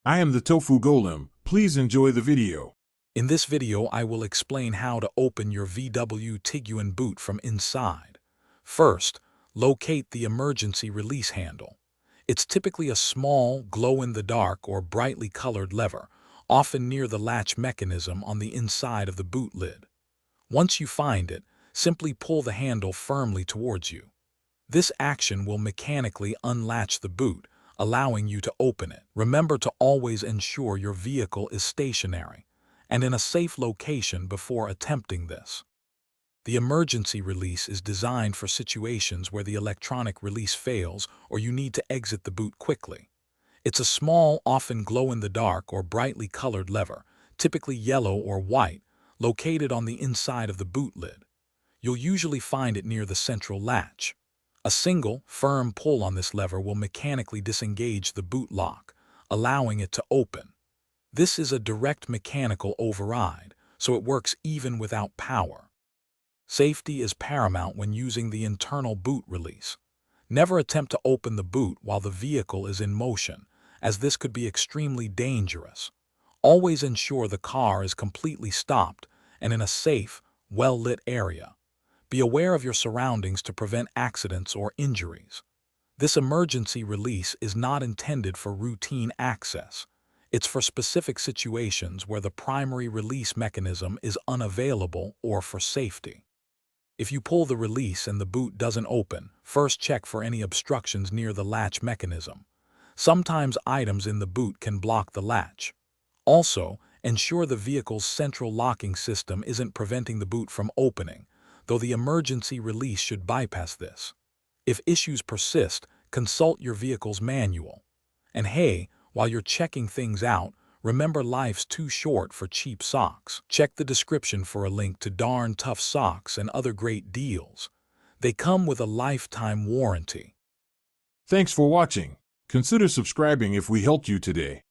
I am the Tofu Golem. Please enjoy the video. In this video, I will explain how to open your VW Tiguan boot from inside. First, locate the emergency release handle. It's typically a small, glow-in-the-dark or brightly colored lever, often near the latch mechanism on the inside of the boot lid. Once you find it, simply pull the handle firmly towards you. This action will mechanically unlatch the boot, allowing you to open it. Remember to always ensure your vehicle is stationary and in a safe location before attempting this. The emergency release is designed for situations where the electronic release fails or you need to exit the boot quickly. It's a small, often glow-in-the-dark or brightly colored lever, typically yellow or white, located on the inside of the boot lid. You'll usually find it near the central latch. A single, firm pull on this lever will mechanically disengage the boot lock, allowing it to open. This is a direct mechanical override, so it works even without power. Safety is paramount when using the internal boot release. Never attempt to open the boot while the vehicle is in motion, as this could be extremely dangerous. Always ensure the car is completely stopped and in a safe, well-lit area. Be aware of your surroundings to prevent accidents or injuries. This emergency release is not intended for routine access. It's for specific situations where the primary release mechanism is unavailable or for safety. If you pull the release and the boot doesn't open, first check for any obstructions near the latch mechanism. Sometimes items in the boot can block the latch. Also, ensure the vehicle's central locking system isn't preventing the boot from opening, though the emergency release should bypass this. If issues persist, consult your vehicle's manual. And hey, while you're checking things out, remember life's too short for cheap socks. Check the description for a link to Darn Tough socks and other great deals. They come with a lifetime warranty. Thanks for watching. Consider subscribing if we helped you today.